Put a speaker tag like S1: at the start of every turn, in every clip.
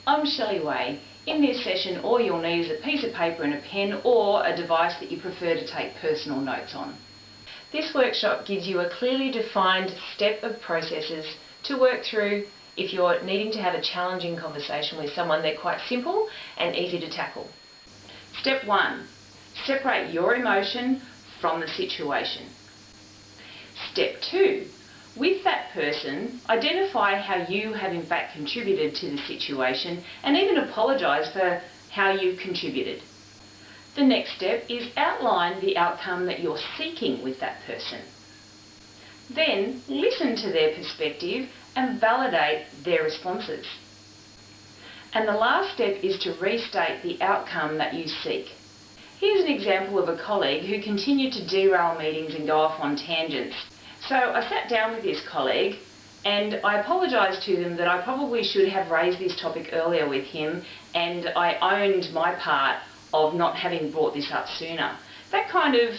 S1: I'm Shelly. In this session, all you'll need is a piece of paper and a pen or a device that you prefer to take personal notes on. This workshop gives you a clearly defined step of processes to work through if you're needing to have a challenging conversation with someone. They're quite simple and easy to tackle. Step 1. Separate your emotion from the situation. Step 2. With that person, identify how you have in fact contributed to the situation and even apologise for how you've contributed. The next step is outline the outcome that you're seeking with that person. Then listen to their perspective and validate their responses. And the last step is to restate the outcome that you seek. Here's an example of a colleague who continued to derail meetings and go off on tangents. So I sat down with this colleague and I apologised to them that I probably should have raised this topic earlier with him, and I owned my part of not having brought this up sooner. That kind of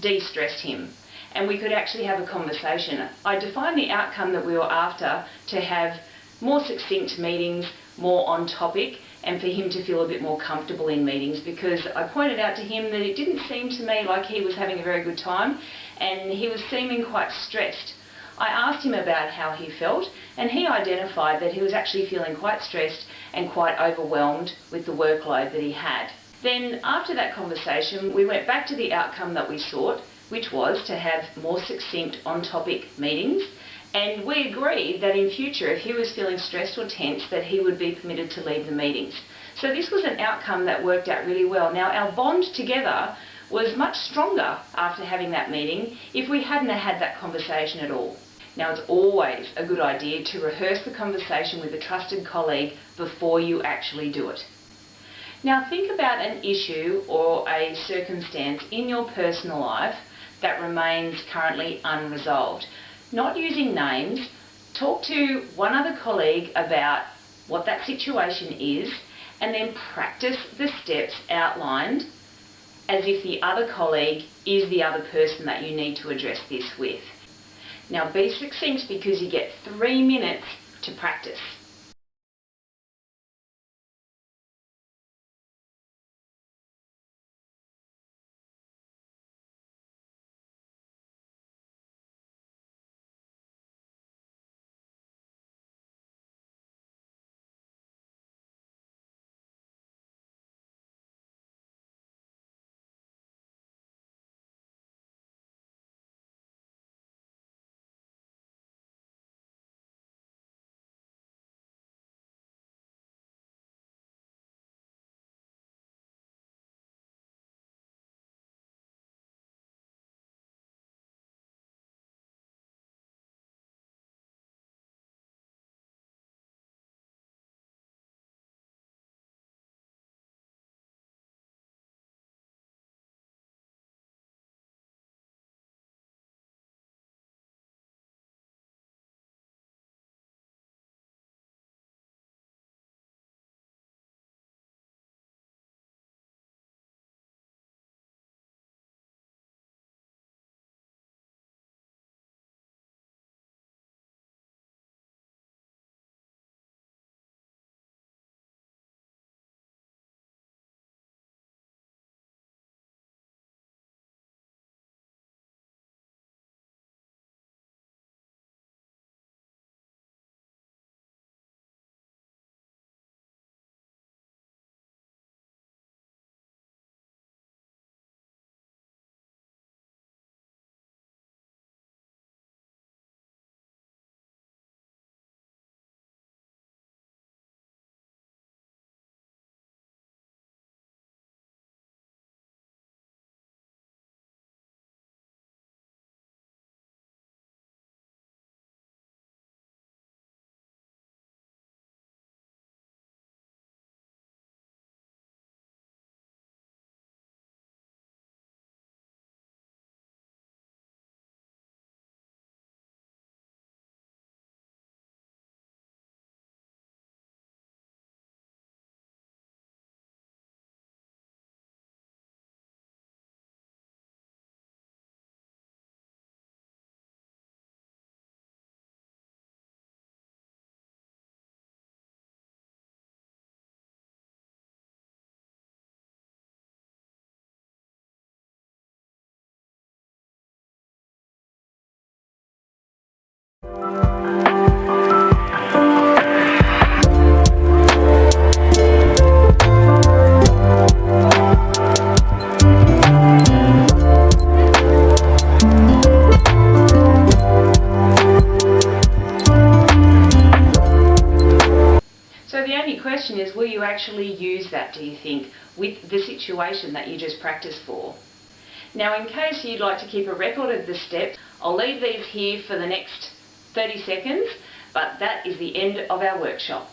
S1: de-stressed him and we could actually have a conversation. I defined the outcome that we were after to have more succinct meetings, more on topic, and for him to feel a bit more comfortable in meetings, because I pointed out to him that it didn't seem to me like he was having a very good time and he was seeming quite stressed. I asked him about how he felt and he identified that he was actually feeling quite stressed and quite overwhelmed with the workload that he had. Then after that conversation we went back to the outcome that we sought, which was to have more succinct on-topic meetings, and we agreed that in future if he was feeling stressed or tense that he would be permitted to leave the meetings. So this was an outcome that worked out really well. Now our bond together was much stronger after having that meeting if we hadn't had that conversation at all. Now it's always a good idea to rehearse the conversation with a trusted colleague before you actually do it. Now think about an issue or a circumstance in your personal life that remains currently unresolved. Not using names, talk to one other colleague about what that situation is and then practice the steps outlined as if the other colleague is the other person that you need to address this with. Now be succinct because you get 3 minutes to practice. So the only question is, will you actually use that, do you think, with the situation that you just practiced for? Now, in case you'd like to keep a record of the steps, I'll leave these here for the next 30 seconds, but that is the end of our workshop.